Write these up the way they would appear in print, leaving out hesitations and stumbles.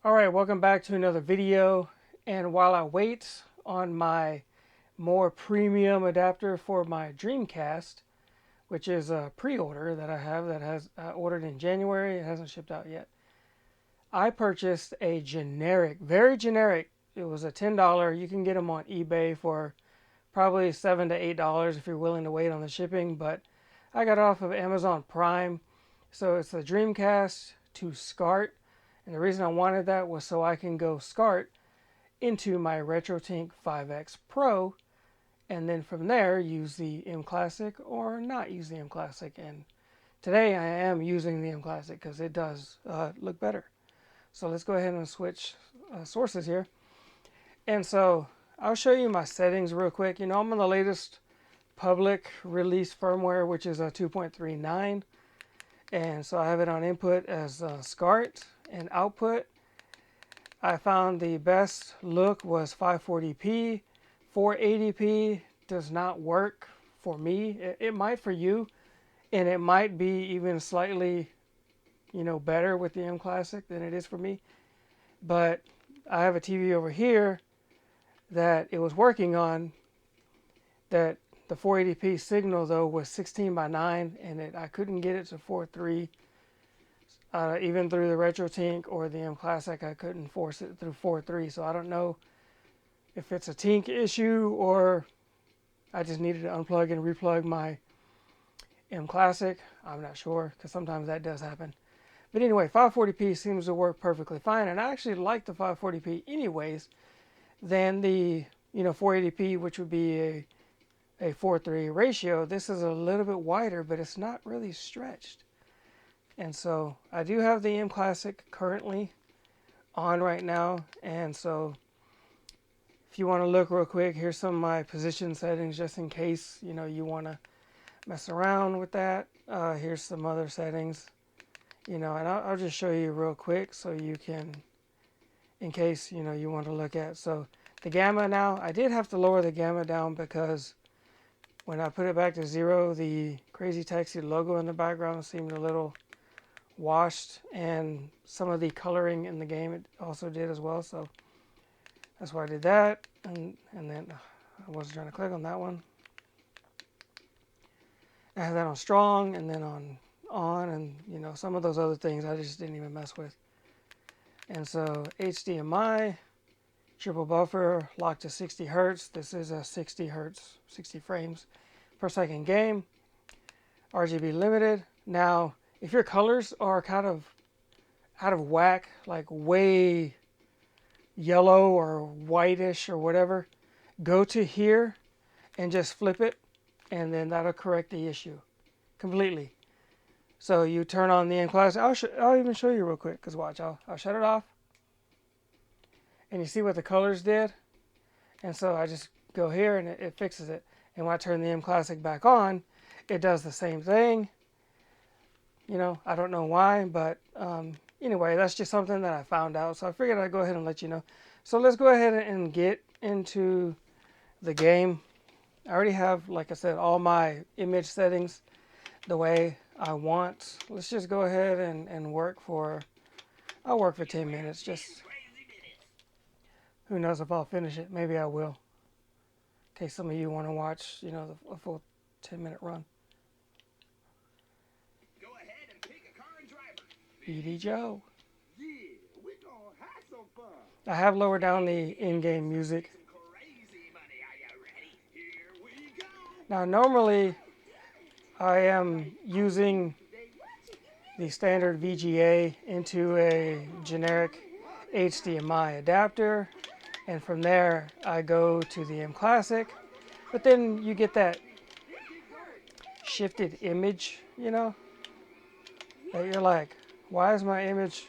Alright, welcome back to another video. And while I wait on my more premium adapter for my Dreamcast, which is a pre-order that I have that has ordered in January, it hasn't shipped out yet. I purchased a generic, very generic, it was a $10, you can get them on eBay for probably $7 to $8 if you're willing to wait on the shipping, but I got it off of Amazon Prime. So it's the Dreamcast to Scart. And the reason I wanted that was so I can go Scart into my RetroTINK 5X Pro, and then from there use the mClassic or not use the mClassic. And today I am using the mClassic because it does look better. So let's go ahead and switch sources here. And so I'll show you my settings real quick. You know, I'm on the latest public release firmware, which is a 2.39. And so I have it on input as Scart, and output I found the best look was 540p. 480p does not work for me. It might for you, and it might be even slightly, you know, better with the mClassic than it is for me. But I have a TV over here that it was working on that the 480p signal though was 16:9, and I couldn't get it to 4:3. Even through the RetroTINK or the mClassic, I couldn't force it through 4:3. So I don't know if it's a Tink issue or I just needed to unplug and replug my mClassic. I'm not sure, because sometimes that does happen. But anyway, 540p seems to work perfectly fine, and I actually like the 540p anyways than the 480p, which would be a 4:3 ratio. This is a little bit wider, but it's not really stretched. And so I do have the mClassic currently on right now. And so if you want to look real quick, here's some of my position settings just in case, you know, you want to mess around with that. Here's some other settings, you know, and I'll just show you real quick so you can, in case, you know, you want to look at. So the gamma now, I did have to lower the gamma down because when I put it back to 0, the Crazy Taxi logo in the background seemed a little washed, and some of the coloring in the game it also did as well. So that's why I did that, and then I wasn't trying to click on that one. I have that on strong, and then on, and you know, some of those other things I just didn't even mess with. And so HDMI, triple buffer, locked to 60 hertz. This is a 60 hertz, 60 frames per second game. RGB limited. Now, if your colors are kind of out of whack, like way yellow or whitish or whatever, go to here and just flip it, and then that'll correct the issue completely. So you turn on the mClassic. I'll even show you real quick, because watch, I'll shut it off. And you see what the colors did? And so I just go here and it fixes it. And when I turn the mClassic back on, it does the same thing. You know, I don't know why, but anyway, that's just something that I found out. So I figured I'd go ahead and let you know. So let's go ahead and get into the game. I already have, like I said, all my image settings the way I want. Let's just go ahead and work for, I'll work for 10 minutes. Just, who knows if I'll finish it. Maybe I will. In case some of you want to watch, you know, a full 10-minute run. BD Joe. Yeah, we gonna have some fun. I have lowered down the in-game music. Now normally I am using the standard VGA into a generic HDMI adapter, and from there I go to the mClassic, but then you get that shifted image, you know, that you're like, why is my image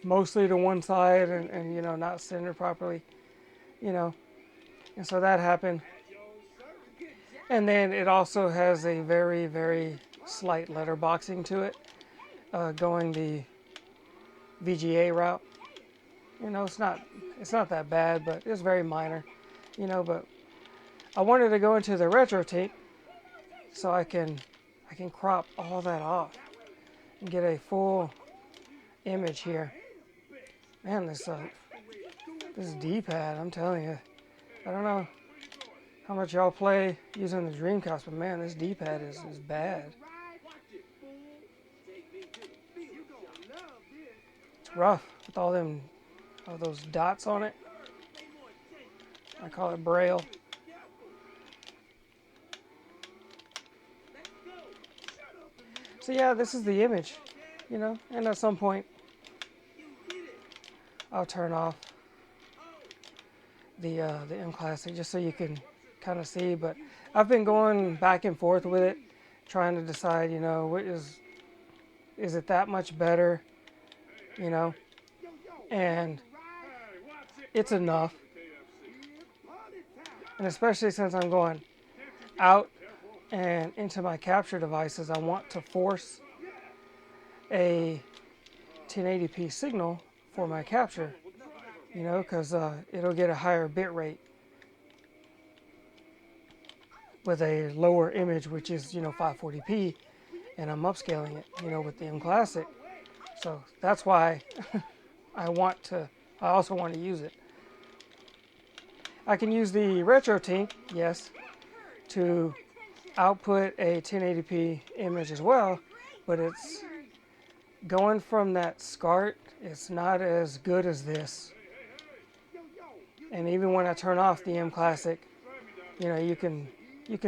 mostly to one side and you know, not centered properly, you know? And so that happened. And then it also has a very, very slight letterboxing to it, going the VGA route. You know, it's not that bad, but it's very minor, you know. But I wanted to go into the RetroTINK so I can crop all that off and get a full image here. Man, this D-pad, I'm telling you, I don't know how much y'all play using the Dreamcast, but man, this D-pad is bad. It's rough with all those dots on it. I call it Braille. So yeah, this is the image, you know, and at some point I'll turn off the mClassic just so you can kind of see, but I've been going back and forth with it, trying to decide, you know, what is it that much better, you know, and it's enough. And especially since I'm going out and into my capture devices, I want to force a 1080p signal for my capture, you know, because it'll get a higher bit rate with a lower image, which is, you know, 540p, and I'm upscaling it, you know, with the mClassic. So that's why I also want to use it. I can use the RetroTINK, yes, to output a 1080p image as well, but it's going from that Scart, it's not as good as this. And even when I turn off the mClassic, you know, you can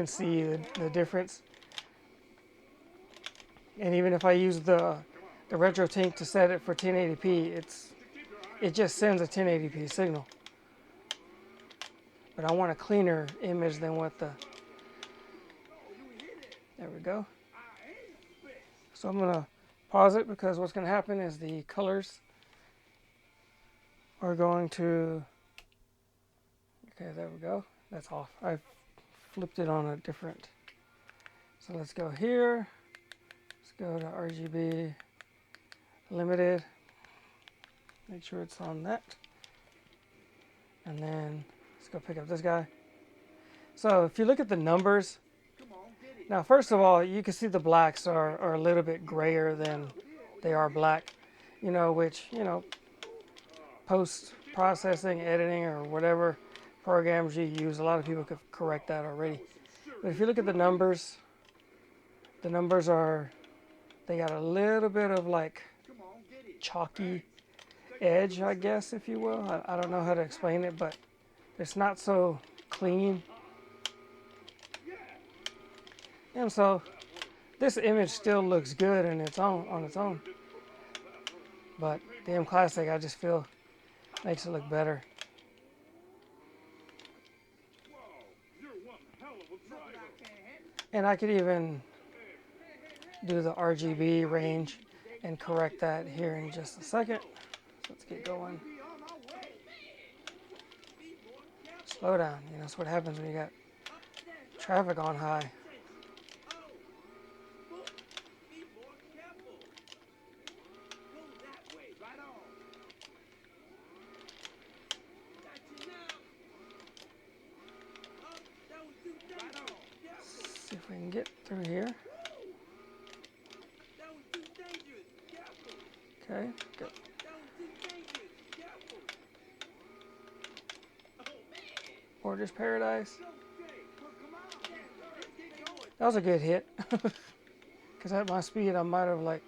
see the difference. And even if I use the RetroTINK to set it for 1080p, it just sends a 1080p signal. But I want a cleaner image than what there we go. So I'm gonna pause it because what's gonna happen is the colors are going to, okay, there we go. That's off. I flipped it on a different. So let's go here. Let's go to RGB limited. Make sure it's on that. And then let's go pick up this guy. So if you look at the numbers, now first of all, you can see the blacks are a little bit grayer than they are black, you know, which, you know, post-processing, editing, or whatever programs you use, a lot of people could correct that already. But if you look at the numbers are, they got a little bit of like chalky edge, I guess, if you will. I don't know how to explain it, but it's not so clean. And so this image still looks good on its own. But the mClassic, I just feel, makes it look better. And I could even do the RGB range and correct that here in just a second. So let's get going. Slow down, you know, that's what happens when you got traffic on high. See if we can get through here. Okay, good. Borders Paradise. That was a good hit. Because at my speed, I might have like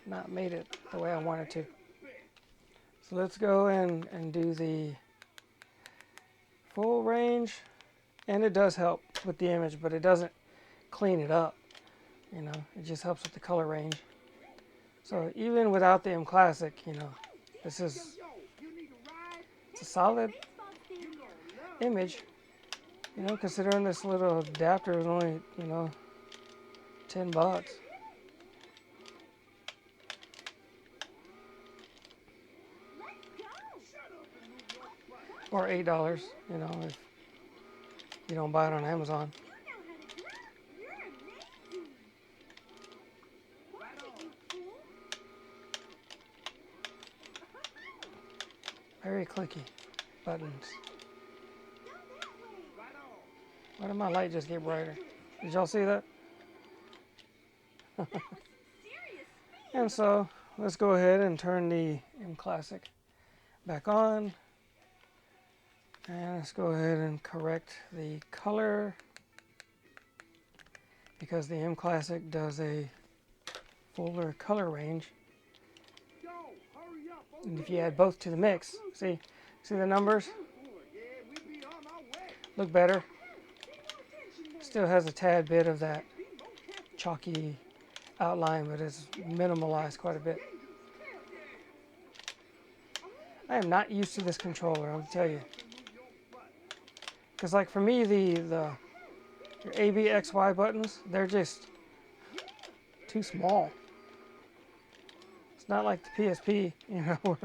not made it the way I wanted to. So let's go and do the full range. And it does help with the image, but it doesn't clean it up. You know, it just helps with the color range. So even without the mClassic, you know, it's a solid image. You know, considering this little adapter is only, you know, $10. Or $8, you know, if you don't buy it on Amazon. Very clicky buttons. Why did my light just get brighter? Did y'all see that? And so let's go ahead and turn the mClassic back on. And let's go ahead and correct the color, because the mClassic does a fuller color range. And if you add both to the mix, see the numbers? Look better. Still has a tad bit of that chalky outline, but it's minimalized quite a bit. I am not used to this controller, I'll tell you. Because like for me, your A, B, X, Y buttons, they're just too small. It's not like the PSP, you know, where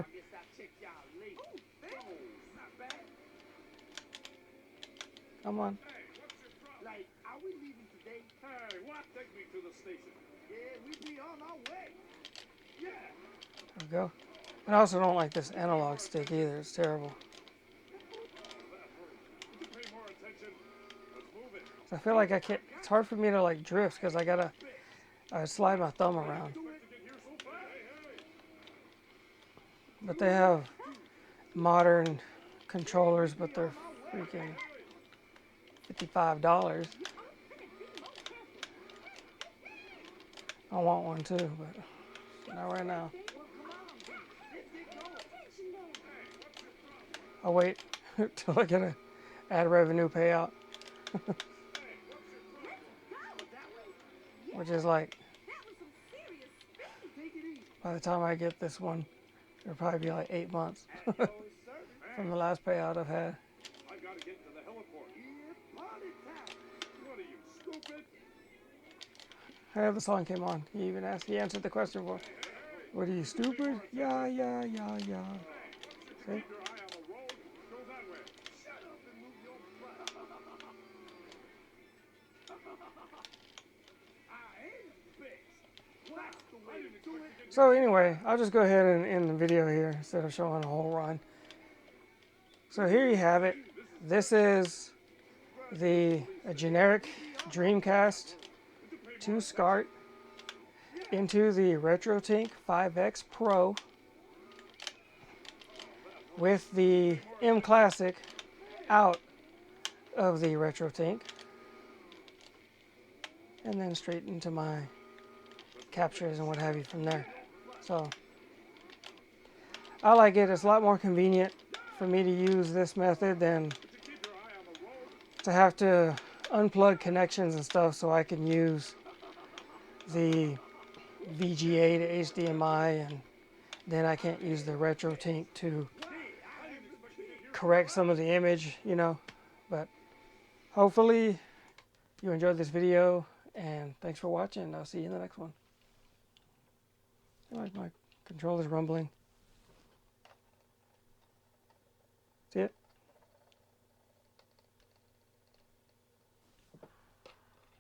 come on. Like, are we leaving today? Hey, what? Take me to the station. Yeah, we be on our way. Yeah. There we go. I also don't like this analog stick either. It's terrible. Pay more attention. Let's move it. So I feel like I can't. It's hard for me to like drift because I gotta slide my thumb around. But they have modern controllers, but they're freaking $55. I want one too, but not right now. I'll wait till I get a ad revenue payout. Which is like, by the time I get this one, it'll probably be like 8 months from the last payout I've had. I gotta get to the heliport. Party time. What are you, stupid? Hey, the song came on. He even asked. He answered the question for. What are you, stupid? Yeah. See? Keep your eye on the road. Go that way. Shut up and move your butt. I am fixed. That's the way to do it. So anyway, I'll just go ahead and end the video here instead of showing a whole run. So here you have it. This is a generic Dreamcast 2-Scart into the RetroTINK 5X Pro with the mClassic out of the RetroTINK, and then straight into my captures and what have you from there. So I like it. It's a lot more convenient for me to use this method than to have to unplug connections and stuff, so I can use the VGA to HDMI, and then I can't use the RetroTINK to correct some of the image, you know. But hopefully you enjoyed this video, and thanks for watching. I'll see you in the next one. I like my controller's rumbling. See it?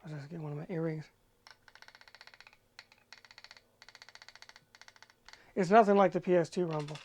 I'll just get one of my earrings. It's nothing like the PS2 rumble.